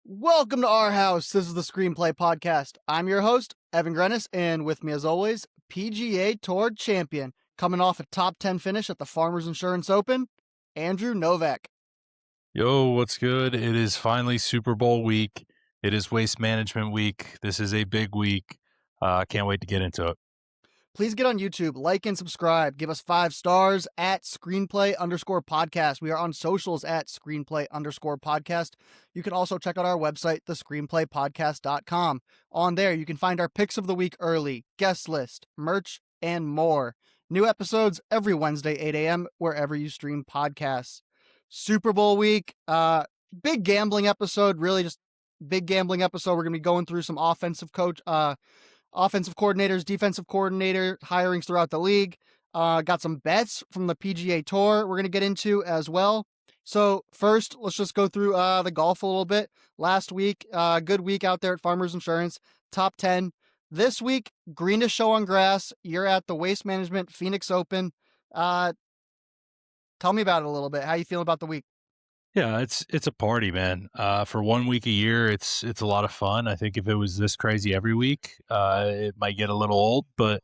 Welcome to our house. This is the Screenplay Podcast. I'm your host, Evan Grennis, and with me as always, PGA Tour champion, coming off a top 10 finish at the Farmers Insurance Open, Andrew Novak. Yo, what's good? It is finally Super Bowl week. It is Waste Management week. This is a big week. I can't wait to get into it. Please get on YouTube, like and subscribe. Give us 5 stars at Screenplay_podcast. We are on socials at Screenplay_podcast. You can also check out our website, thescreenplaypodcast.com. On there, you can find our picks of the week early, guest list, merch, and more. New episodes every Wednesday, 8 a.m., wherever you stream podcasts. Super Bowl week, big gambling episode, really just big gambling episode. We're going to be going through some offensive coordinators, defensive coordinator hirings throughout the league. Got some bets from the PGA Tour we're going to get into as well. So first, let's just go through the golf a little bit. Last week, good week out there at Farmers Insurance, top 10. This week, greenest show on grass. You're at the Waste Management Phoenix Open. Tell me about it a little bit. How you feeling about the week? Yeah, it's a party, man. For 1 week a year, it's a lot of fun. I think if it was this crazy every week, it might get a little old. But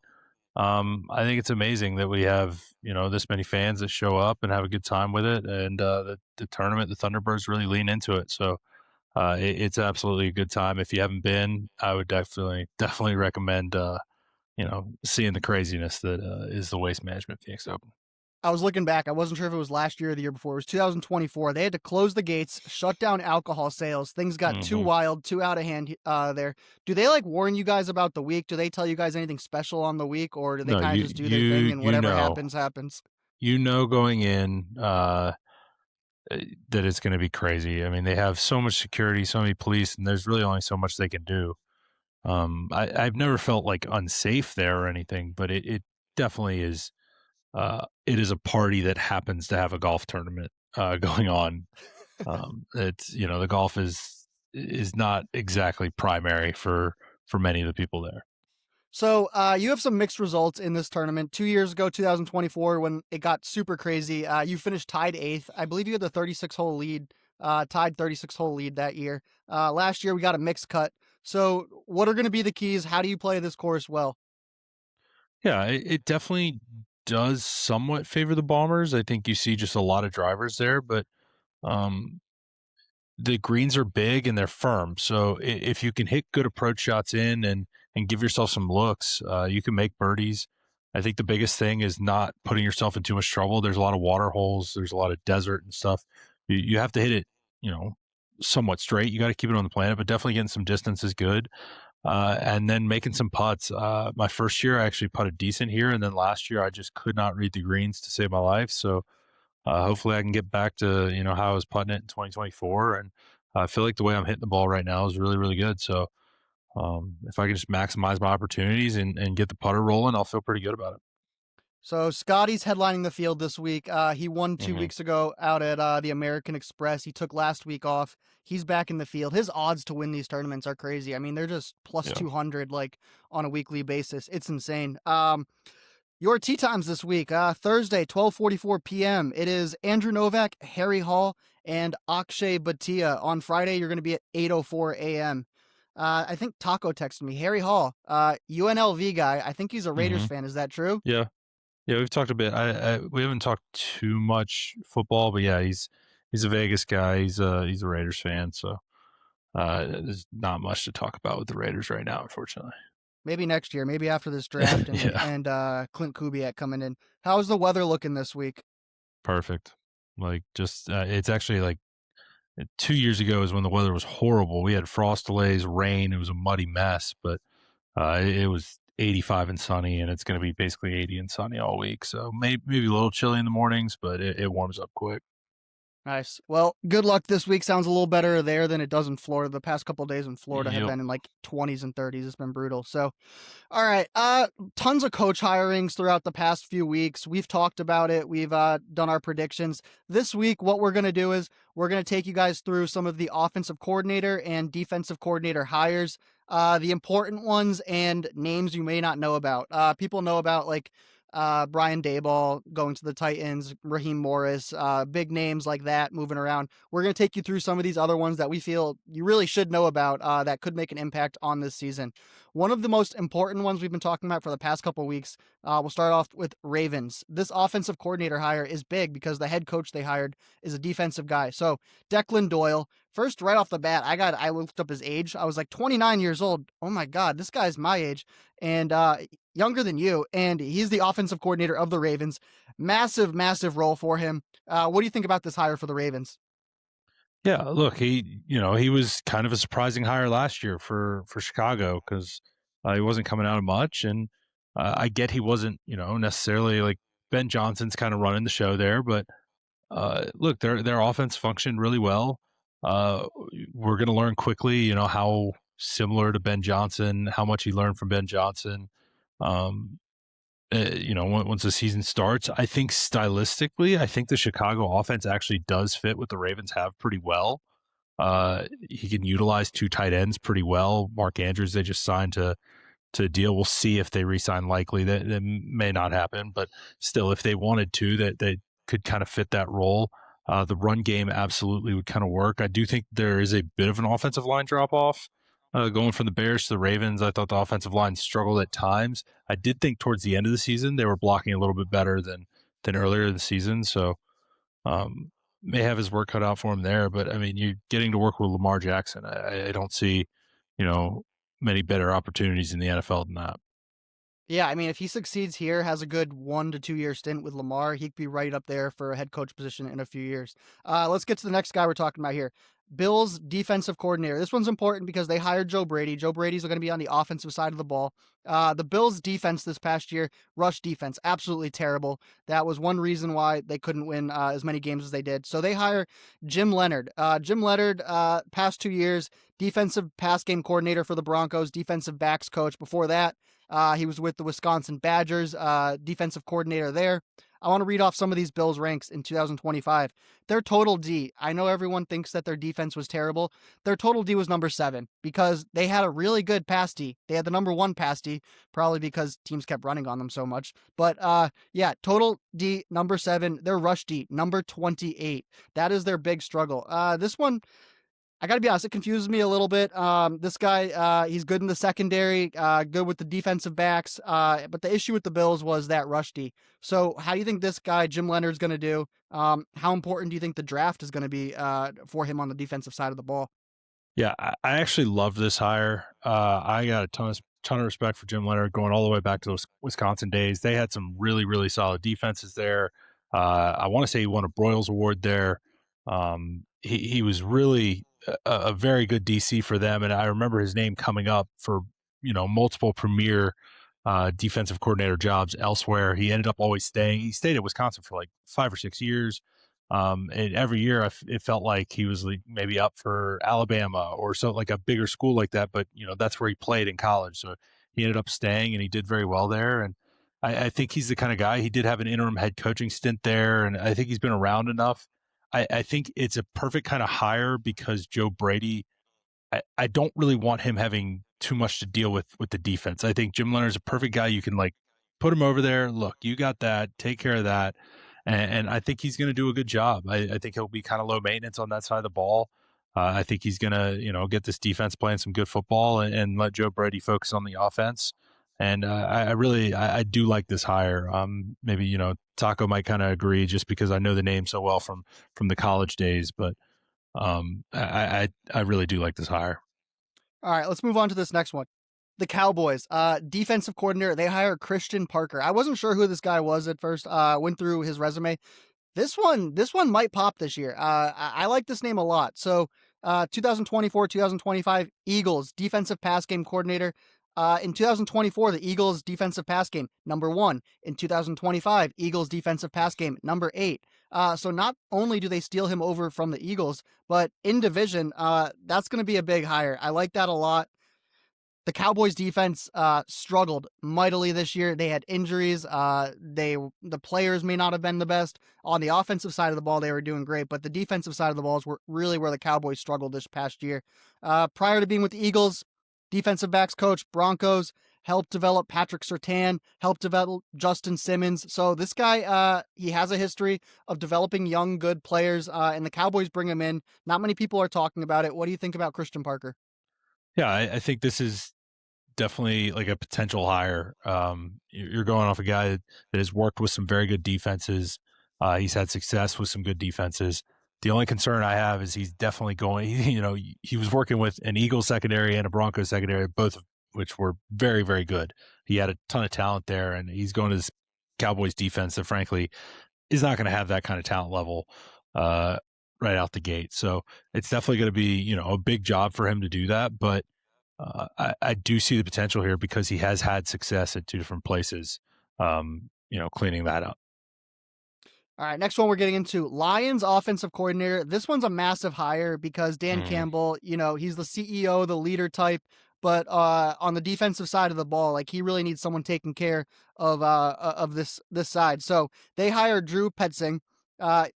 I think it's amazing that we have this many fans that show up and have a good time with it, and the tournament, the Thunderbirds really lean into it. So it's absolutely a good time. If you haven't been, I would definitely recommend seeing the craziness that is the Waste Management Phoenix Open. I was looking back. I wasn't sure if it was last year or the year before. It was 2024. They had to close the gates, shut down alcohol sales. Things got too wild, too out of hand there. Do they warn you guys about the week? Do they tell you guys anything special on the week, or do they kind of just do their thing and whatever happens, happens? Going in that it's going to be crazy. I mean, they have so much security, so many police, and there's really only so much they can do. I've never felt unsafe there or anything, but it definitely is. It is a party that happens to have a golf tournament going on. It's the golf is not exactly primary for many of the people there. So you have some mixed results in this tournament. 2 years ago, 2024, when it got super crazy, you finished tied 8th. I believe you had the 36-hole lead, tied 36-hole lead that year. Last year, we got a mixed cut. So what are going to be the keys? How do you play this course well? Yeah, it definitely does somewhat favor the Bombers. I think you see just a lot of drivers there, but the greens are big and they're firm. So if you can hit good approach shots in and give yourself some looks, you can make birdies. I think the biggest thing is not putting yourself in too much trouble. There's a lot of water holes. There's a lot of desert and stuff. You have to hit it, somewhat straight. You got to keep it on the planet, but definitely getting some distance is good. And then making some putts. My first year, I actually putted decent here. And then last year, I just could not read the greens to save my life. So hopefully I can get back to, how I was putting it in 2024. And I feel like the way I'm hitting the ball right now is really, really good. So if I can just maximize my opportunities and get the putter rolling, I'll feel pretty good about it. So Scotty's headlining the field this week. He won 2 weeks ago out at the American Express. He took last week off. He's back in the field. His odds to win these tournaments are crazy. I mean, they're just plus 200 on a weekly basis. It's insane. Your tee times this week, Thursday, 12:44 p.m. It is Andrew Novak, Harry Hall, and Akshay Bhatia. On Friday, you're going to be at 8:04 a.m. I think Taco texted me. Harry Hall, UNLV guy. I think he's a Raiders fan. Is that true? Yeah. Yeah, we've talked a bit. We haven't talked too much football, but yeah, he's a Vegas guy. He's a Raiders fan, so there's not much to talk about with the Raiders right now, unfortunately. Maybe next year, maybe after this draft and Clint Kubiak coming in. How's the weather looking this week? Perfect. It's actually 2 years ago is when the weather was horrible. We had frost delays, rain. It was a muddy mess, but it was 85 and sunny, and it's going to be basically 80 and sunny all week. So maybe a little chilly in the mornings, but it warms up quick. Nice. Well, good luck this week. Sounds a little better there than it does in Florida. The past couple of days in Florida have been in 20s and 30s. It's been brutal. So, all right. Tons of coach hirings throughout the past few weeks. We've talked about it. We've done our predictions. This week, what we're going to do is we're going to take you guys through some of the offensive coordinator and defensive coordinator hires, the important ones and names you may not know about. People know about Brian Daboll going to the Titans, Raheem Morris, big names like that moving around. We're going to take you through some of these other ones that we feel you really should know about that could make an impact on this season. One of the most important ones we've been talking about for the past couple of weeks, we'll start off with Ravens. This offensive coordinator hire is big because the head coach they hired is a defensive guy. So Declan Doyle, first right off the bat, I looked up his age. I was like 29 years old. Oh my God, this guy's my age. And younger than you, and he's the offensive coordinator of the Ravens. Massive, massive role for him. What do you think about this hire for the Ravens? Yeah, look, he was kind of a surprising hire last year for Chicago because he wasn't coming out of much, and I get he wasn't, necessarily like Ben Johnson's kind of running the show there, but look, their offense functioned really well. Uh, we're going to learn quickly, how similar to Ben Johnson, how much he learned from Ben Johnson. Um, once the season starts, I think stylistically, I think the Chicago offense actually does fit what the Ravens have pretty well. He can utilize two tight ends pretty well. Mark Andrews, they just signed to deal. We'll see if they re-sign Likely. That may not happen, but still, if they wanted to, that they could kind of fit that role. The run game absolutely would kind of work. I do think there is a bit of an offensive line drop off. Going from the Bears to the Ravens, I thought the offensive line struggled at times. I did think towards the end of the season they were blocking a little bit better than earlier in the season. So may have his work cut out for him there. But I mean, you're getting to work with Lamar Jackson. I don't see, you know, many better opportunities in the NFL than that. Yeah, I mean, if he succeeds here, has a good 1 to 2 year stint with Lamar, he could be right up there for a head coach position in a few years. Let's get to the next guy we're talking about here. Bills defensive coordinator. This one's important because they hired Joe Brady. Joe Brady's going to be on the offensive side of the ball. The Bills defense this past year, rush defense, absolutely terrible. That was one reason why they couldn't win as many games as they did. So they hire Jim Leonhard. Jim Leonhard, past 2 years, defensive pass game coordinator for the Broncos, defensive backs coach. Before that, he was with the Wisconsin Badgers, defensive coordinator there. I want to read off some of these Bills ranks in 2025. Their total D, I know everyone thinks that their defense was terrible. Their total D was number 7 because they had a really good pass D. They had the number 1 pass D, probably because teams kept running on them so much. But yeah, total D, number 7. Their rush D, number 28. That is their big struggle. This one, I got to be honest, it confuses me a little bit. This guy, he's good in the secondary, good with the defensive backs. But the issue with the Bills was that rush D. So how do you think this guy, Jim Leonard's going to do? How important do you think the draft is going to be for him on the defensive side of the ball? Yeah, I actually love this hire. I got a ton of respect for Jim Leonhard going all the way back to those Wisconsin days. They had some really, really solid defenses there. I want to say he won a Broyles Award there. He was really a very good DC for them, and I remember his name coming up for multiple premier defensive coordinator jobs elsewhere. He ended up always staying. He stayed at Wisconsin for like 5 or 6 years. And every year it felt like he was like maybe up for Alabama or so, like a bigger school like that. But that's where he played in college, so he ended up staying, and he did very well there. And I think he's the kind of guy. He did have an interim head coaching stint there, and I think he's been around enough. I think it's a perfect kind of hire because Joe Brady, I don't really want him having too much to deal with the defense. I think Jim Leonard's a perfect guy. You can like put him over there. Look, you got that. Take care of that. And I think he's going to do a good job. I think he'll be kind of low maintenance on that side of the ball. I think he's going to, get this defense playing some good football and let Joe Brady focus on the offense. And I do like this hire. Maybe Taco might kind of agree just because I know the name so well from the college days, but I really do like this hire. All right, let's move on to this next one. The Cowboys, defensive coordinator, they hire Christian Parker. I wasn't sure who this guy was at first. Went through his resume. This one might pop this year. I like this name a lot. So, 2024, 2025 Eagles defensive pass game coordinator. In 2024, the Eagles defensive pass game number 1. In 2025, Eagles defensive pass game number 8. So not only do they steal him over from the Eagles, but in division, that's going to be a big hire. I like that a lot. The Cowboys defense struggled mightily this year. They had injuries. The players may not have been the best. On the offensive side of the ball, they were doing great, but the defensive side of the balls were really where the Cowboys struggled this past year. Prior to being with the Eagles, defensive backs coach, Broncos, helped develop Patrick Surtain, helped develop Justin Simmons. So this guy, he has a history of developing young, good players, and the Cowboys bring him in. Not many people are talking about it. What do you think about Christian Parker? Yeah, I think this is definitely like a potential hire. You're going off a guy that has worked with some very good defenses. He's had success with some good defenses. The only concern I have is he's definitely going. He was working with an Eagles secondary and a Broncos secondary, both of which were very, very good. He had a ton of talent there, and he's going to this Cowboys defense that, frankly, is not going to have that kind of talent level uh, right out the gate. So it's definitely going to be, a big job for him to do that. But I do see the potential here because he has had success at two different places, cleaning that up. All right, next one we're getting into Lions offensive coordinator. This one's a massive hire because Dan Mm. Campbell, he's the CEO, the leader type, but on the defensive side of the ball, like he really needs someone taking care of this side. So they hired Drew Petzing,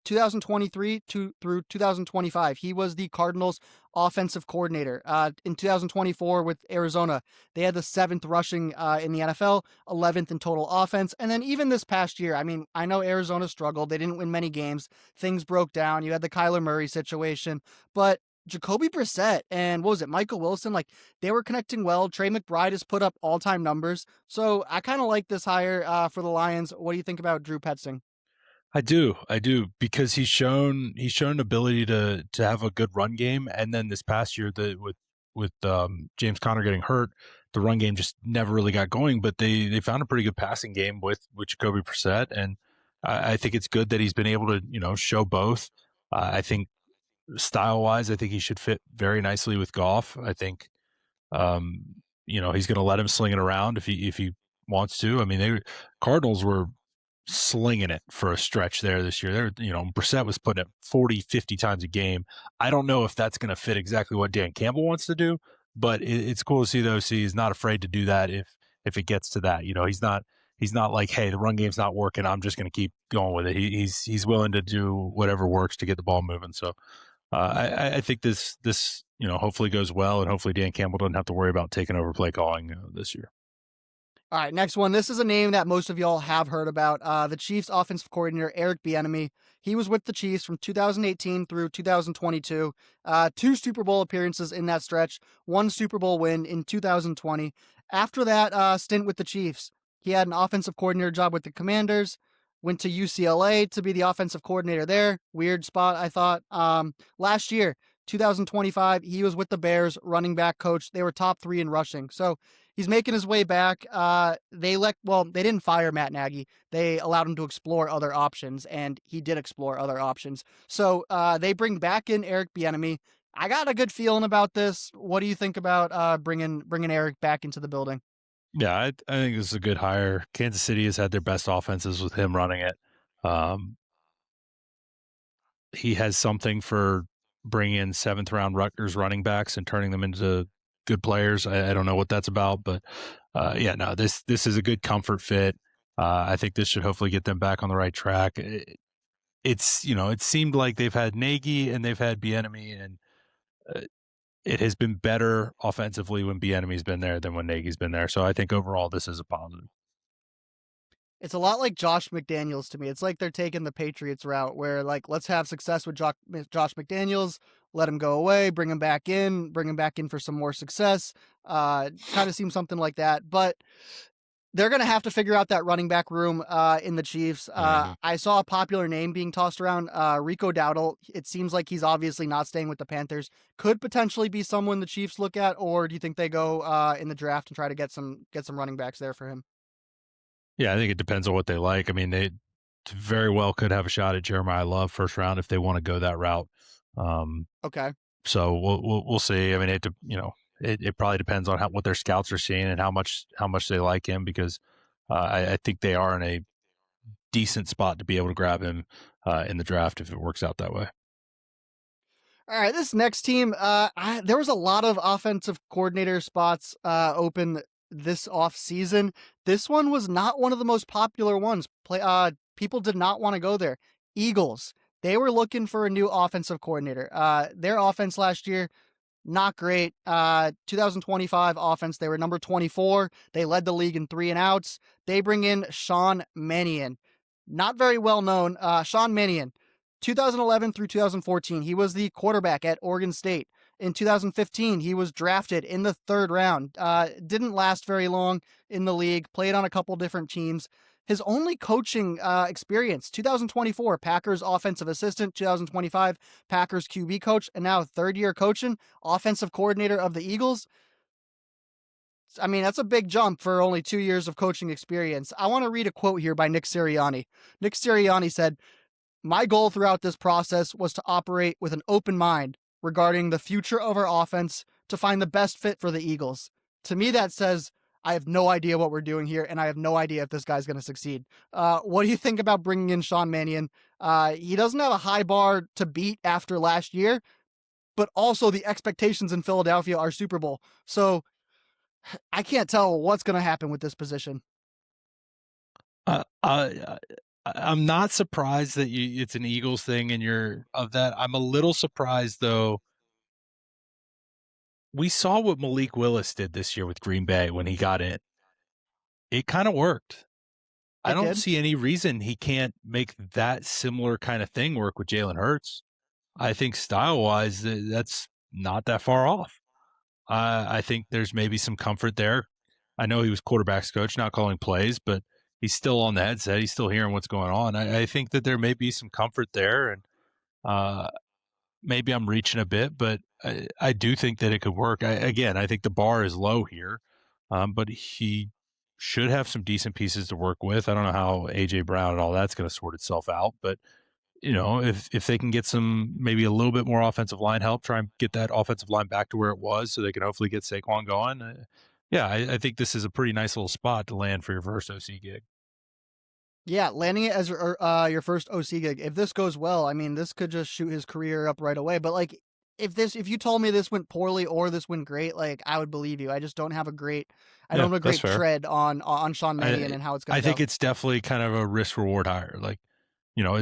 2023 through 2025. He was the Cardinals offensive coordinator. In 2024 with Arizona, they had the seventh rushing in the NFL, 11th in total offense. And then even this past year, I mean, I know Arizona struggled. They didn't win many games. Things broke down. You had the Kyler Murray situation, but Jacoby Brissett and what was it, Michael Wilson, like they were connecting well. Trey McBride has put up all-time numbers. So I kind of like this hire for the Lions. What do you think about Drew Petzing? I do, because he's shown an ability to have a good run game, and then this past year, with James Conner getting hurt, the run game just never really got going. But they found a pretty good passing game with Jacoby Brissett, and I think it's good that he's been able to show both. I think style wise, I think he should fit very nicely with Goff. I think he's going to let him sling it around if he wants to. I mean, Cardinals were slinging it for a stretch there this year. Brissett was putting it 40, 50 times a game. I don't know if that's going to fit exactly what Dan Campbell wants to do, but it's cool to see the OC is not afraid to do that if it gets to that. He's not like, hey, the run game's not working, I'm just going to keep going with it. He's willing to do whatever works to get the ball moving. So I think this hopefully goes well, and hopefully Dan Campbell doesn't have to worry about taking over play calling this year. All right, next one. This is a name that most of y'all have heard about. The Chiefs offensive coordinator, Eric Bienemy. He was with the Chiefs from 2018 through 2022. Two Super Bowl appearances in that stretch, one Super Bowl win in 2020. After that stint with the Chiefs, he had an offensive coordinator job with the Commanders, went to UCLA to be the offensive coordinator there. Weird spot, I thought. Last year, 2025, he was with the Bears, running back coach. They were top 3 in rushing. So he's making his way back. They didn't fire Matt Nagy. They allowed him to explore other options, and he did explore other options. So they bring back in Eric Bieniemy. I got a good feeling about this. What do you think about bringing Eric back into the building? Yeah, I think this is a good hire. Kansas City has had their best offenses with him running it. Um, he has something for bringing in seventh round Rutgers running backs and turning them into good players. I don't know what that's about, but yeah, no, this is a good comfort fit. I think this should hopefully get them back on the right track. It seemed like they've had Nagy and they've had Bienemy, and uh, it has been better offensively when Bienemy's been there than when Nagy's been there. So I think overall this is a positive. It's a lot like Josh McDaniels to me. It's like they're taking the Patriots route where, like, let's have success with Josh McDaniels, let him go away, bring him back in for some more success. Kind of seems something like that. But they're going to have to figure out that running back room in the Chiefs. Mm-hmm. I saw a popular name being tossed around, Rico Dowdle. It seems like he's obviously not staying with the Panthers. Could potentially be someone the Chiefs look at, or do you think they go in the draft and try to get some running backs there for him? Yeah, I think it depends on what they like. I mean, they very well could have a shot at Jeremiah Love first round if they want to go that route. Um, Okay. so we'll see. I mean, it probably depends on what their scouts are seeing and how much they like him, because I think they are in a decent spot to be able to grab him in the draft if it works out that way. All right, this next team, there was a lot of offensive coordinator spots open this off season. This one was not one of the most popular ones. People did not want to go there. Eagles, they were looking for a new offensive coordinator. Their offense last year not great. 2025 offense, they were number 24. They led the league in 3-and-outs. They bring in Sean Mannion, not very well known. Sean Mannion, 2011 through 2014, he was the quarterback at Oregon State. In 2015, he was drafted in the 3rd round. Didn't last very long in the league, played on a couple different teams. His only coaching experience, 2024, Packers offensive assistant, 2025, Packers QB coach, and now 3rd-year coaching, offensive coordinator of the Eagles. I mean, that's a big jump for only 2 years of coaching experience. I want to read a quote here by Nick Sirianni. Nick Sirianni said, "My goal throughout this process was to operate with an open mind regarding the future of our offense to find the best fit for the Eagles." To me, that says, I have no idea what we're doing here, and I have no idea if this guy's going to succeed. What do you think about bringing in Sean Mannion? He doesn't have a high bar to beat after last year, but also the expectations in Philadelphia are Super Bowl. So I can't tell what's going to happen with this position. I'm not surprised that it's an Eagles thing and you're of that. I'm a little surprised though. We saw what Malik Willis did this year with Green Bay when he got in. It kind of worked. I don't did. see any reason he can't make that similar kind of thing work with Jalen Hurts. I think style-wise, that's not that far off. I think there's maybe some comfort there. I know he was quarterback's coach, not calling plays, but he's still on the headset. He's still hearing what's going on. I think that there may be some comfort there, and maybe I'm reaching a bit, but I do think that it could work. I think the bar is low here, but he should have some decent pieces to work with. I don't know how A.J. Brown and all that's going to sort itself out, but if they can get some maybe a little bit more offensive line help, try and get that offensive line back to where it was so they can hopefully get Saquon going. I think this is a pretty nice little spot to land for your first OC gig. Yeah, landing it as your first OC gig. If this goes well, I mean, this could just shoot his career up right away. But like, if you told me this went poorly or this went great, like I would believe you. I just don't have a great, I don't have a great tread on Sean Mannion and how it's going to go. I think it's definitely kind of a risk reward hire. Like,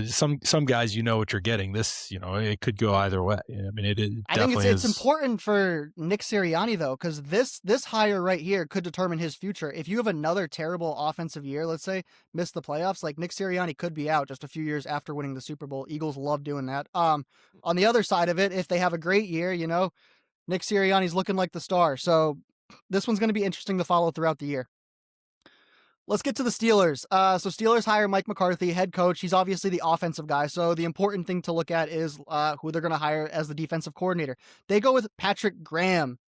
some guys, what you're getting. This, it could go either way. I mean, I think it's important for Nick Sirianni though, because this hire right here could determine his future. If you have another terrible offensive year, let's say, miss the playoffs, like Nick Sirianni could be out just a few years after winning the Super Bowl. Eagles love doing that. On the other side of it, if they have a great year, Nick Sirianni's looking like the star. So this one's going to be interesting to follow throughout the year. Let's get to the Steelers. So Steelers hire Mike McCarthy, head coach. He's obviously the offensive guy. So the important thing to look at is who they're going to hire as the defensive coordinator. They go with Patrick Graham.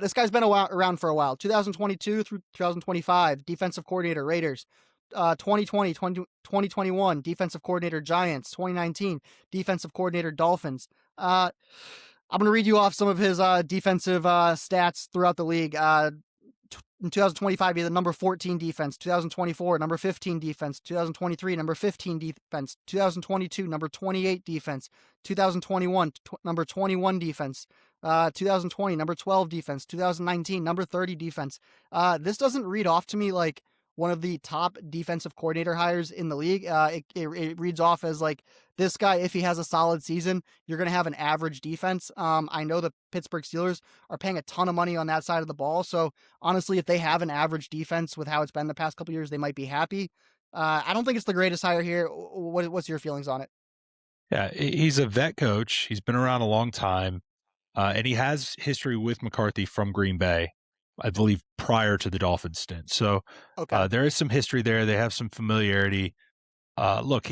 This guy's been around for a while. 2022 through 2025, defensive coordinator, Raiders. 2020, 2021, defensive coordinator, Giants. 2019, defensive coordinator, Dolphins. I'm going to read you off some of his defensive stats throughout the league. In 2025, he had the number 14 defense. 2024, number 15 defense. 2023, number 15 defense. 2022, number 28 defense. 2021, number 21 defense. 2020, number 12 defense. 2019, number 30 defense. This doesn't read off to me like one of the top defensive coordinator hires in the league. It reads off as like this guy, if he has a solid season, you're going to have an average defense. I know the Pittsburgh Steelers are paying a ton of money on that side of the ball. So honestly, if they have an average defense with how it's been the past couple of years, they might be happy. I don't think it's the greatest hire here. What's your feelings on it? Yeah, he's a vet coach. He's been around a long time. And he has history with McCarthy from Green Bay, I believe, prior to the Dolphins stint. So there is some history there. They have some familiarity. Look,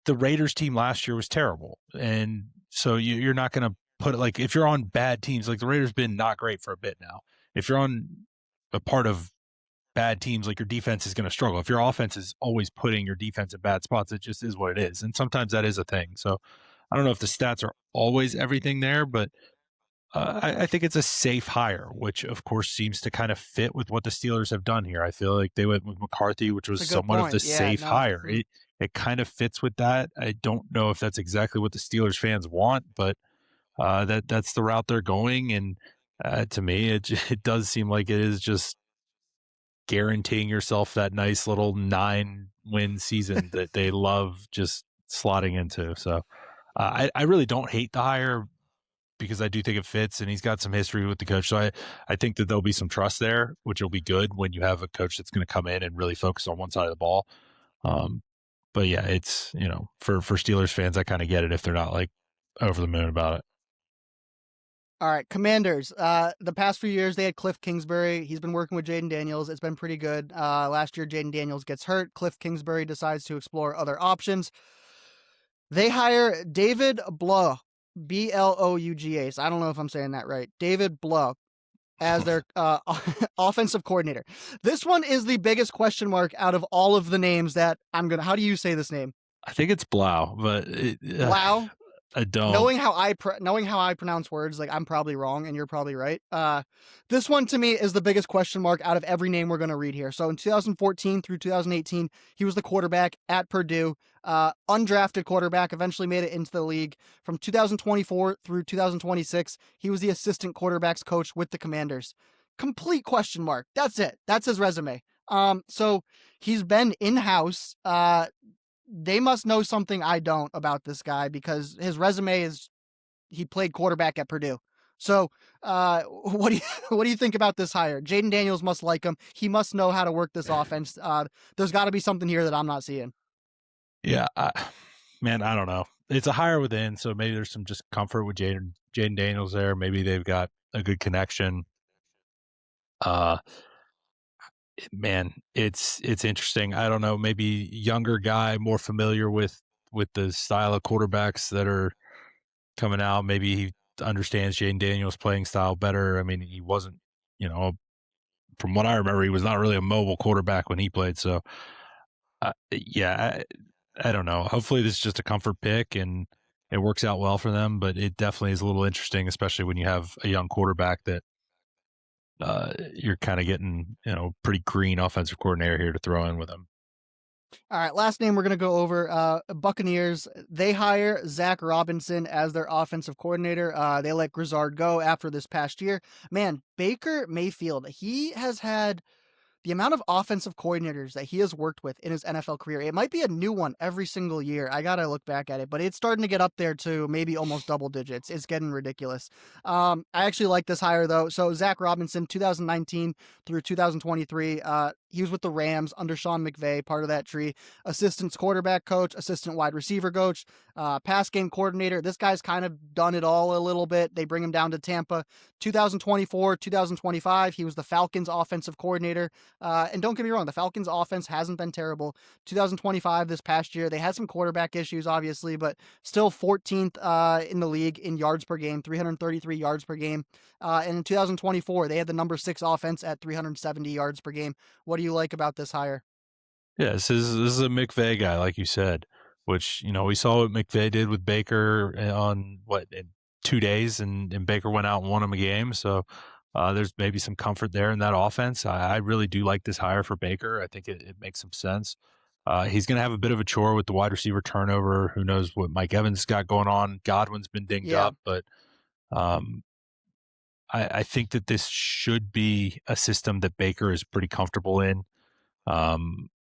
the Raiders team last year was terrible. And so you're not going to put it like if you're on bad teams, like the Raiders been not great for a bit now. If you're on a part of bad teams, like your defense is going to struggle. If your offense is always putting your defense in bad spots, it just is what it is. And sometimes that is a thing. So I don't know if the stats are always everything there, but I think it's a safe hire, which of course seems to kind of fit with what the Steelers have done here. I feel like they went with McCarthy, which was somewhat of the safe hire. It kind of fits with that. I don't know if that's exactly what the Steelers fans want, but that's the route they're going. And to me, it does seem like it is just guaranteeing yourself that nice little 9-win season that they love just slotting into. So I really don't hate the hire. because I do think it fits, and he's got some history with the coach. So I think that there'll be some trust there, which will be good when you have a coach that's going to come in and really focus on one side of the ball. Um, but yeah, it's, for Steelers fans, I kind of get it if they're not like over the moon about it. All right, Commanders. The past few years, they had Cliff Kingsbury. He's been working with Jaden Daniels. It's been pretty good. Last year, Jaden Daniels gets hurt. Cliff Kingsbury decides to explore other options. They hire David Blough, Bloughs. I don't know if I'm saying that right. David Blough as their offensive coordinator. This one is the biggest question mark out of all of the names that I'm going to. How do you say this name? I think it's Blough, but Blough? I don't. Knowing how I pronounce words, like I'm probably wrong and you're probably right. This one to me is the biggest question mark out of every name we're going to read here. So in 2014 through 2018, he was the quarterback at Purdue, undrafted quarterback, eventually made it into the league. From 2024 through 2026, he was the assistant quarterbacks coach with the Commanders. Complete question mark. That's it. That's his resume. So he's been in-house. They must know something I don't about this guy because his resume is he played quarterback at Purdue. So, what do you think about this hire? Jaden Daniels must like him. He must know how to work this offense. There's got to be something here that I'm not seeing. Yeah, man, I don't know. It's a hire within, so maybe there's some just comfort with Jaden Daniels there. Maybe they've got a good connection. Man, it's interesting. I don't know. Maybe younger guy, more familiar with the style of quarterbacks that are coming out. Maybe he understands Jaden Daniels' playing style better. I mean, he wasn't, from what I remember, he was not really a mobile quarterback when he played. So, yeah, I don't know. Hopefully, this is just a comfort pick and it works out well for them. But it definitely is a little interesting, especially when you have a young quarterback that you're kind of getting, pretty green offensive coordinator here to throw in with him. All right, last name we're going to go over, Buccaneers. They hire Zac Robinson as their offensive coordinator. They let Grizzard go after this past year. Man, Baker Mayfield, he has had the amount of offensive coordinators that he has worked with in his NFL career. It might be a new one every single year. I got to look back at it, but it's starting to get up there to maybe almost double digits. It's getting ridiculous. I actually like this hire though. So Zac Robinson, 2019 through 2023, he was with the Rams under Sean McVay, part of that tree. Assistant quarterback coach, assistant wide receiver coach, pass game coordinator. This guy's kind of done it all a little bit. They bring him down to Tampa. 2024, 2025, he was the Falcons offensive coordinator. And don't get me wrong, the Falcons offense hasn't been terrible. 2025, this past year, they had some quarterback issues, obviously, but still 14th in the league in yards per game, 333 yards per game. And in 2024, they had the number 6 offense at 370 yards per game. What do you like about this hire? Yeah, this is a McVay guy, like you said, which, we saw what McVay did with Baker on in 2 days, and Baker went out and won him a game. So there's maybe some comfort there in that offense. I really do like this hire for Baker. I think it makes some sense. He's going to have a bit of a chore with the wide receiver turnover. Who knows what Mike Evans got going on? Godwin's been dinged Yeah. up, but I think that this should be a system that Baker is pretty comfortable in.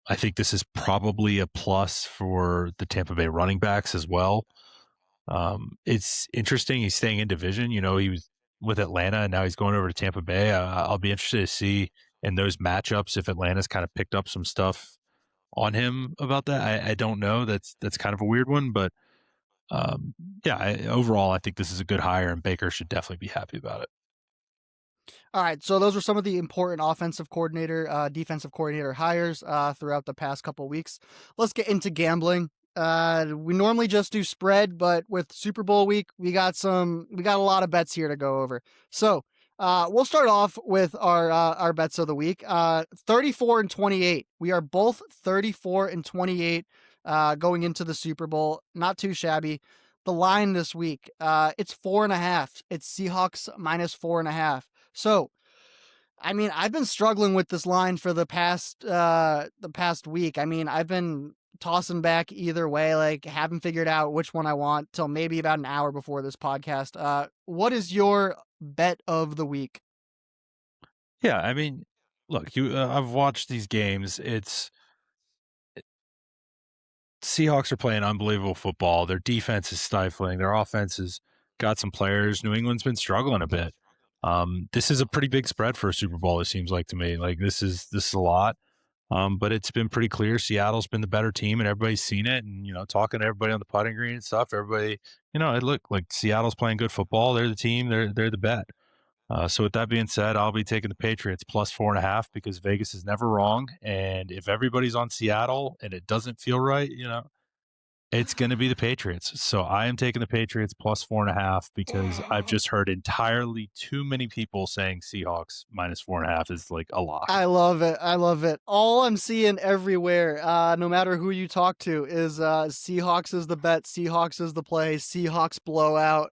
I think this is probably a plus for the Tampa Bay running backs as well. It's interesting. He's staying in division. He was with Atlanta and now he's going over to Tampa Bay. I'll be interested to see in those matchups if Atlanta's kind of picked up some stuff on him about that. I don't know. That's kind of a weird one, but yeah, overall, I think this is a good hire and Baker should definitely be happy about it. All right, so those were some of the important offensive coordinator, defensive coordinator hires throughout the past couple weeks. Let's get into gambling. We normally just do spread, but with Super Bowl week, we got a lot of bets here to go over. So we'll start off with our bets of the week. 34 and 28. We are both 34 and 28 going into the Super Bowl. Not too shabby. The line this week, it's 4.5. It's Seahawks minus 4.5. So, I mean, I've been struggling with this line for the past week. I mean, I've been tossing back either way, like haven't figured out which one I want till maybe about an hour before this podcast. What is your bet of the week? Yeah, I mean, look, I've watched these games. Seahawks are playing unbelievable football. Their defense is stifling. Their offense is got some players. New England's been struggling a bit. This is a pretty big spread for a Super Bowl. It seems like to me. Like this is a lot. But it's been pretty clear Seattle's been the better team, and everybody's seen it. And talking to everybody on the putting green and stuff, everybody, it look like Seattle's playing good football. They're the team. They're the bet. So with that being said, I'll be taking the Patriots plus 4.5 because Vegas is never wrong. And if everybody's on Seattle and it doesn't feel right, it's going to be the Patriots. So I am taking the Patriots plus 4.5 because I've just heard entirely too many people saying Seahawks minus 4.5 is like a lock. I love it. I love it. All I'm seeing everywhere, no matter who you talk to, is Seahawks is the bet, Seahawks is the play, Seahawks blowout.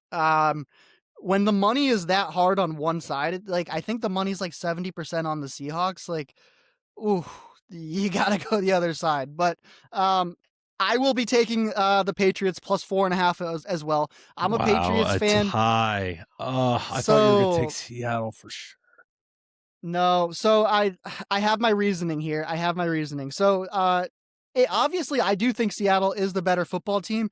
When the money is that hard on one side, I think the money's like 70% on the Seahawks. Ooh, you gotta go the other side. But I will be taking the Patriots plus 4.5 as well. I'm a Patriots fan. Tie. I thought you were gonna take Seattle for sure. No, so I have my reasoning here. So obviously I do think Seattle is the better football team.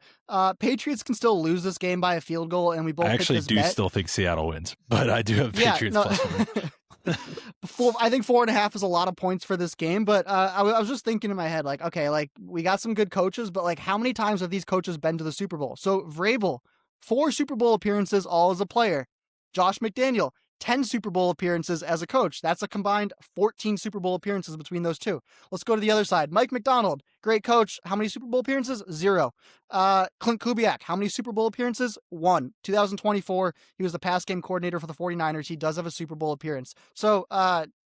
Patriots can still lose this game by a field goal, and we both. I actually do still think Seattle wins, but I do have Patriots plus 1. I think 4.5 is a lot of points for this game, but I was just thinking in my head, we got some good coaches, but how many times have these coaches been to the Super Bowl? So Vrabel, 4 Super Bowl appearances, all as a player. Josh McDaniel, 10 Super Bowl appearances as a coach. That's a combined 14 Super Bowl appearances between those two. Let's go to the other side. Mike McDonald, great coach. How many Super Bowl appearances? 0. Clint Kubiak, how many Super Bowl appearances? 1. 2024, he was the pass game coordinator for the 49ers. He does have a Super Bowl appearance. So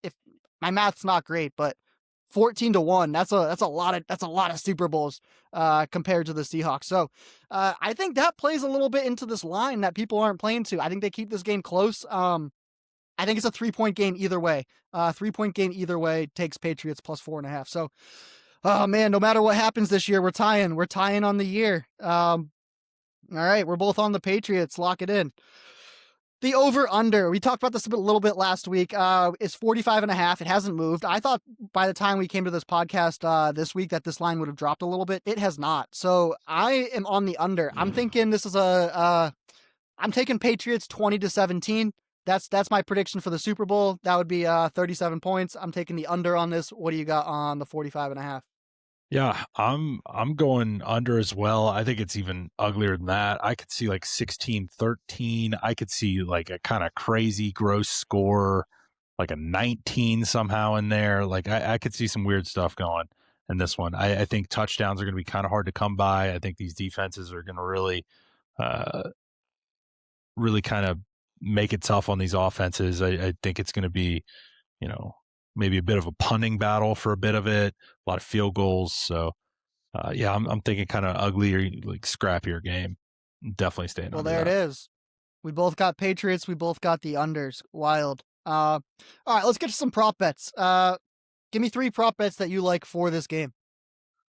if my math's not great, but 14-1, that's a lot of Super Bowls compared to the Seahawks. So I think that plays a little bit into this line that people aren't playing to. I think they keep this game close. I think it's a 3-point game either way. 3-point game either way takes Patriots plus 4.5. So, oh man, no matter what happens this year, we're tying. We're tying on the year. All right, we're both on the Patriots. Lock it in. The over-under, we talked about this a little bit last week, is 45.5. It hasn't moved. I thought by the time we came to this podcast this week that this line would have dropped a little bit. It has not. So I am on the under. I'm thinking this is I'm taking Patriots 20-17. That's my prediction for the Super Bowl. That would be 37 points. I'm taking the under on this. What do you got on the 45.5? Yeah, I'm going under as well. I think it's even uglier than that. I could see 16-13. I could see a kind of crazy gross score, like a 19 somehow in there. I could see some weird stuff going in this one. I think touchdowns are going to be kind of hard to come by. I think these defenses are going to really kind of make it tough on these offenses. I think it's going to be, maybe a bit of a punting battle for a bit of it, a lot of field goals. So, I'm thinking kind of uglier, scrappier game. Definitely staying Well, under there that. it is. We both got Patriots. We both got the unders. Wild. All right, let's get to some prop bets. Give me 3 prop bets that you like for this game.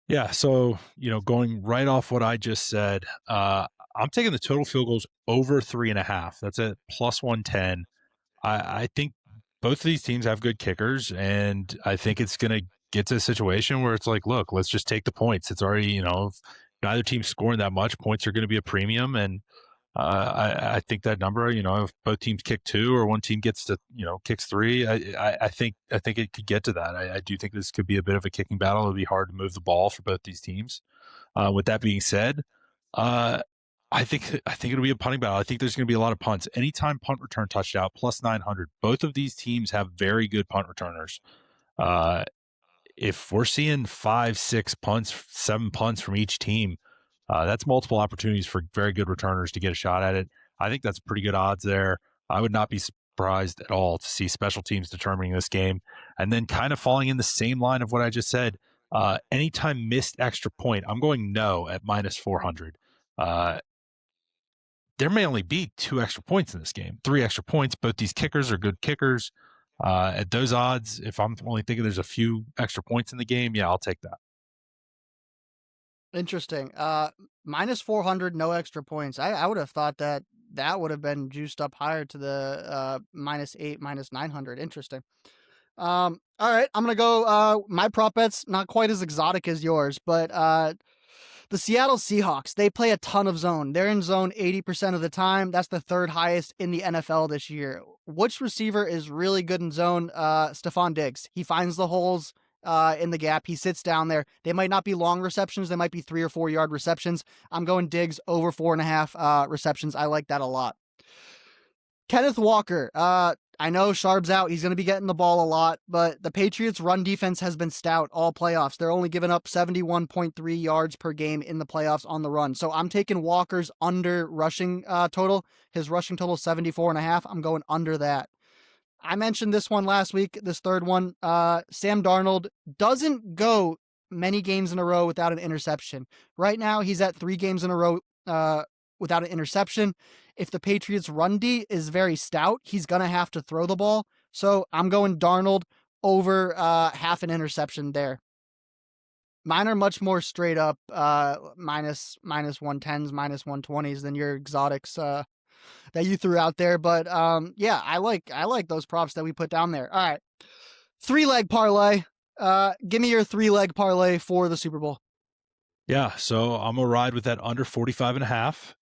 Yeah, so, going right off what I just said, I'm taking the total field goals over 3.5. That's at plus 110. I think both of these teams have good kickers, and I think it's going to get to a situation where it's look, let's just take the points. It's already, if neither team's scoring that much, points are going to be a premium, and I think that number, if both teams kick 2 or one team gets to, kicks 3, I think it could get to that. I do think this could be a bit of a kicking battle. It'll be hard to move the ball for both these teams. With that being said, I think it'll be a punting battle. I think there's going to be a lot of punts. Anytime punt return touchdown, plus 900. Both of these teams have very good punt returners. If we're seeing 5, 6 punts, 7 punts from each team, that's multiple opportunities for very good returners to get a shot at it. I think that's pretty good odds there. I would not be surprised at all to see special teams determining this game. And then kind of falling in the same line of what I just said, anytime missed extra point, I'm going no at minus 400. There may only be 2 extra points in this game, 3 extra points. Both these kickers are good kickers. At those odds, if I'm only thinking there's a few extra points in the game, yeah, I'll take that. Interesting. Minus 400, no extra points. I would have thought that would have been juiced up higher to the -8, -900. Interesting. All right, I'm gonna go. My prop bet's not quite as exotic as yours, but The Seattle Seahawks, they play a ton of zone. They're in zone 80% of the time. That's the third highest in the NFL this year. Which receiver is really good in zone? Stephon Diggs. He finds the holes in the gap. He sits down there. They might not be long receptions. They might be 3 or 4 yard receptions. I'm going Diggs over 4.5 receptions. I like that a lot. Kenneth Walker. I know Sharp's out. He's going to be getting the ball a lot, but the Patriots' run defense has been stout all playoffs. They're only giving up 71.3 yards per game in the playoffs on the run. So I'm taking Walker's under rushing total. His rushing total is 74.5. I'm going under that. I mentioned this one last week, this third one. Sam Darnold doesn't go many games in a row without an interception. Right now, he's at 3 games in a row without an interception. If the Patriots' run D is very stout, he's going to have to throw the ball. So I'm going Darnold over half an interception there. Mine are much more straight up minus 110s, minus 120s than your exotics that you threw out there. But yeah, I like those props that we put down there. All right. 3-leg parlay. Give me your 3-leg parlay for the Super Bowl. Yeah, so I'm going to ride with that under 45.5.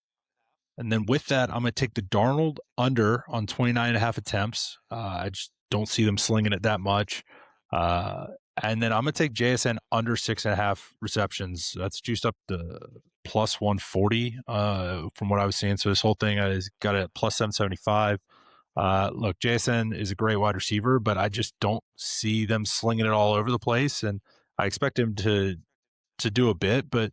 And then with that, I'm going to take the Darnold under on 29.5 attempts. I just don't see them slinging it that much. And then I'm going to take JSN under 6.5 receptions. That's juiced up to plus 140 from what I was seeing. So this whole thing has got it at plus 775. Look, JSN is a great wide receiver, but I just don't see them slinging it all over the place. And I expect him to do a bit, but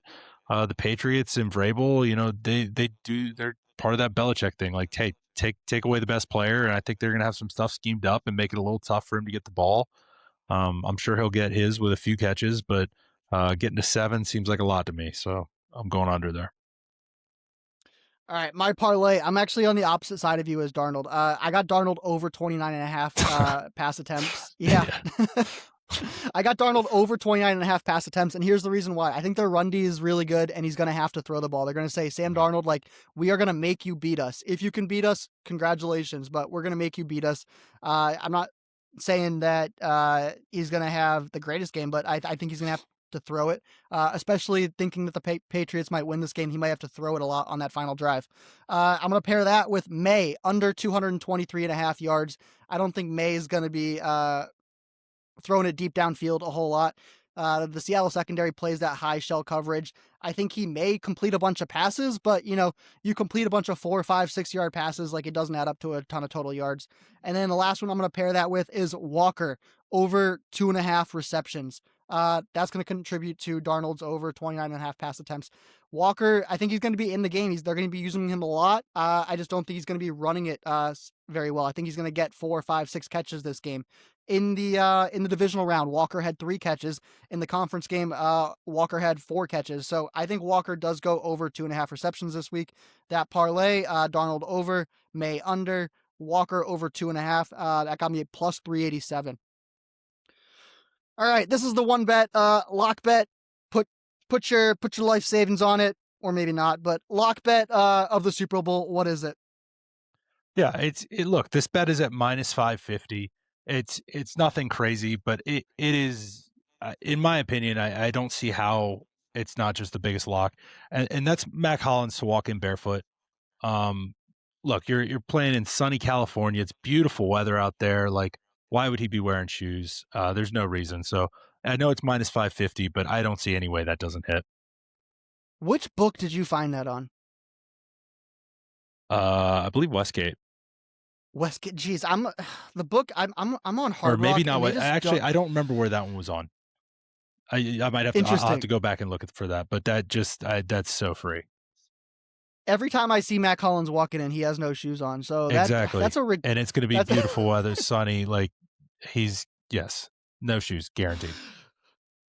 the Patriots and Vrabel, they're part of that Belichick thing. Like, hey, take away the best player, and I think they're going to have some stuff schemed up and make it a little tough for him to get the ball. I'm sure he'll get his with a few catches, but getting to 7 seems like a lot to me, so I'm going under there. All right, my parlay, I'm actually on the opposite side of you as Darnold. I got Darnold over 29.5 pass attempts. Yeah. I got Darnold over 29.5 pass attempts, and here's the reason why. I think their run D is really good, and he's going to have to throw the ball. They're going to say, Sam Darnold, like, we are going to make you beat us. If you can beat us, congratulations, but we're going to make you beat us. I'm not saying that he's going to have the greatest game, but I think he's going to have to throw it, especially thinking that the Patriots might win this game. He might have to throw it a lot on that final drive. I'm going to pair that with May, under 223.5 yards. I don't think May is going to be throwing it deep downfield a whole lot. The Seattle secondary plays that high shell coverage. I think he may complete a bunch of passes, but you complete a bunch of 4, 5, 6 yard passes, like it doesn't add up to a ton of total yards. And then the last one I'm going to pair that with is Walker, over 2.5 receptions. That's going to contribute to Darnold's over 29.5 pass attempts. Walker, I think he's going to be in the game. They're going to be using him a lot. I just don't think he's going to be running it very well. I think he's going to get 4, 5, 6 catches this game. In the divisional round, Walker had 3 catches. In the conference game, Walker had 4 catches. So I think Walker does go over 2.5 receptions this week. That parlay, Darnold over, May under, Walker over 2.5. That got me at plus 387. All right, this is the one bet, lock bet. Put your life savings on it, or maybe not, but lock bet of the Super Bowl. What is it? Yeah, look, this bet is at minus 550. It's nothing crazy, but it is, in my opinion, I don't see how it's not just the biggest lock, and that's Mac Hollins to walk in barefoot. Look, you're playing in sunny California. It's beautiful weather out there. Like, why would he be wearing shoes? There's no reason. So I know it's minus 550, but I don't see any way that doesn't hit. Which book did you find that on? I believe Westgate. Westgate. Geez, I'm the book. I'm on Hard Or maybe Rock, not. Actually, I don't remember where that one was on. I might have to. I'll have to go back and look for that. But that's so free. Every time I see Mac Hollins walking in, he has no shoes on. So exactly. That's and it's going to be beautiful weather, sunny. Like no shoes, guaranteed.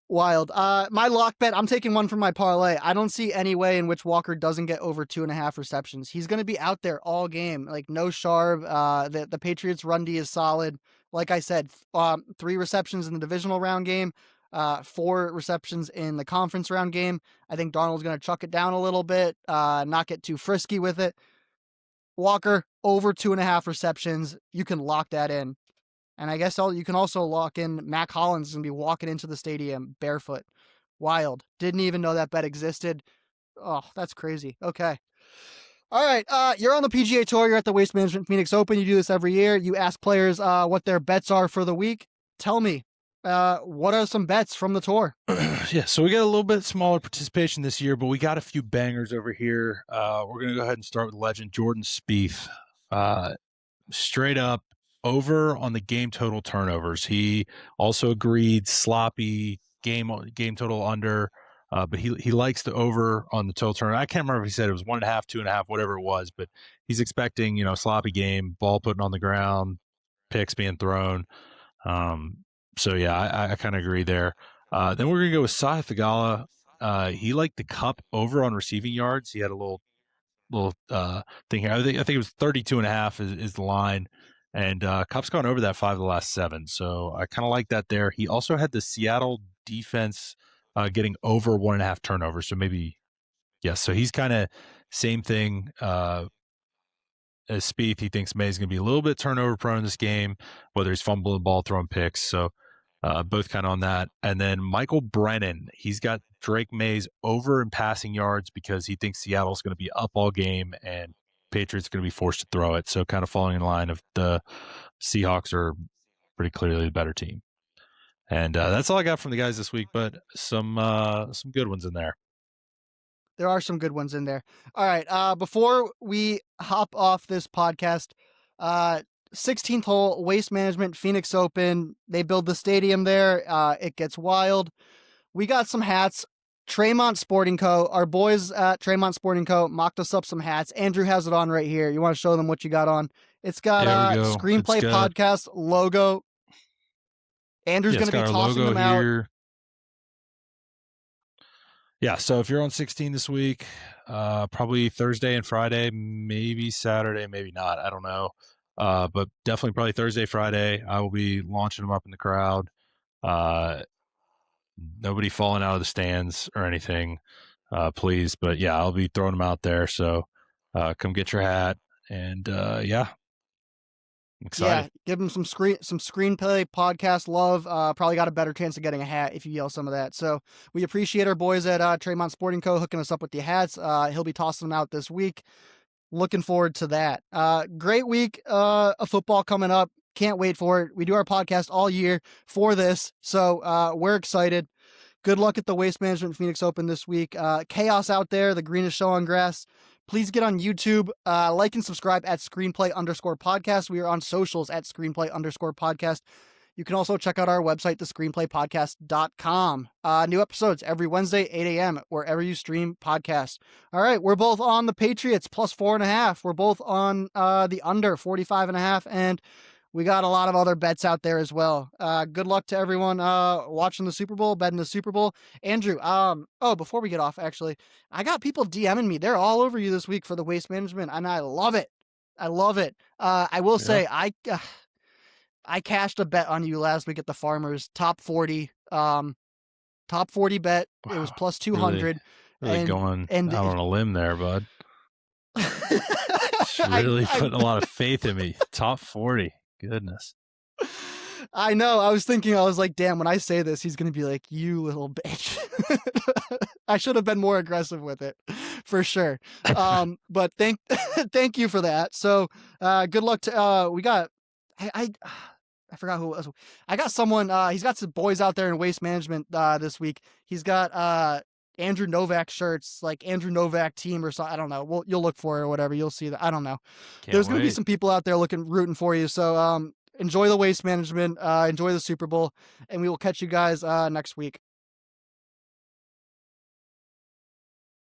Wild. My lock bet, I'm taking one from my parlay. I don't see any way in which Walker doesn't get over 2.5 receptions. He's going to be out there all game. Like, no Sharp. The Patriots run D is solid. Like I said, 3 receptions in the divisional round game, 4 receptions in the conference round game. I think Darnold's going to chuck it down a little bit, not get too frisky with it. Walker, over 2.5 receptions. You can lock that in. And I guess you can also lock in Mac Hollins is going to be walking into the stadium barefoot. Wild. Didn't even know that bet existed. Oh, that's crazy. Okay. All right. You're on the PGA Tour. You're at the Waste Management Phoenix Open. You do this every year. You ask players what their bets are for the week. Tell me, what are some bets from the tour? Yeah, so we got a little bit smaller participation this year, but we got a few bangers over here. We're going to go ahead and start with legend Jordan Spieth. Straight up over on the game total turnovers. He also agreed sloppy game total under, but he likes the over on the total turnover. I can't remember if he said it was 1.5, 2.5, whatever it was, but he's expecting sloppy game, ball putting on the ground, picks being thrown. So yeah, I kind of agree there. Then we're gonna go with Sahith Theegala. He liked the cup over on receiving yards. He had a little thing here. I think it was 32.5 is the line, and Cup's gone over that 5 of the last 7. So I kind of like that there. He also had the Seattle defense getting over 1.5 turnovers. So maybe so he's kind of same thing as Spieth. He thinks May's going to be a little bit turnover prone in this game, whether he's fumbling the ball, throwing picks. So both kind of on that. And then Michael Brennan, he's got Drake May's over in passing yards because he thinks Seattle's going to be up all game and Patriots going to be forced to throw it. So kind of falling in line of the Seahawks are pretty clearly the better team. And that's all I got from the guys this week, but some good ones in there. There are some good ones in there. All right. Before we hop off this podcast, 16th hole, Waste Management, Phoenix Open. They build the stadium there. It gets wild. We got some hats. Tremont Sporting Co. Our boys at Tremont Sporting Co. mocked us up some hats. Andrew has it on right here. You want to show them what you got on? It's got Screenplay Podcast logo. Andrew's going to be tossing them out. Here. Yeah, so if you're on 16 this week, probably Thursday and Friday, maybe Saturday, maybe not. I don't know. But definitely probably Thursday, Friday, I will be launching them up in the crowd. Nobody falling out of the stands or anything, please. But yeah, I'll be throwing them out there. So come get your hat. And yeah, I'm excited. Yeah, give them some Screenplay Podcast love. Probably got a better chance of getting a hat if you yell some of that. So we appreciate our boys at Tremont Sporting Co. hooking us up with the hats. He'll be tossing them out this week. Looking forward to that. Great week of football coming up. Can't wait for it. We do our podcast all year for this. So we're excited. Good luck at the Waste Management Phoenix Open this week. Chaos out there, the greenest show on grass. Please get on YouTube, like and subscribe at Screenplay_podcast. We are on socials at Screenplay_podcast. You can also check out our website, thescreenplaypodcast.com. New episodes every Wednesday, 8 a.m., wherever you stream podcasts. All right, we're both on the Patriots, plus 4.5. We're both on the under, 45.5, and we got a lot of other bets out there as well. Good luck to everyone watching the Super Bowl, betting the Super Bowl. Andrew, before we get off, actually, I got people DMing me. They're all over you this week for the Waste Management, and I love it. I love it. I will say, I cashed a bet on you last week at the Farmers, top 40 bet. Wow, it was plus 200. Really going out on a limb there, bud. Really putting a lot of faith in me. Top 40. Goodness. I know. I was thinking, I was like, damn, when I say this, he's going to be like, you little bitch. I should have been more aggressive with it for sure. But thank you for that. So, good luck to, we got, I forgot who it was. I got someone, he's got some boys out there in Waste Management, this week. He's got, Andrew Novak shirts, like Andrew Novak team or something. I don't know. Well, you'll look for it or whatever. You'll see that. I don't know. There's going to be some people out there rooting for you. So, enjoy the Waste Management, enjoy the Super Bowl, and we will catch you guys, next week.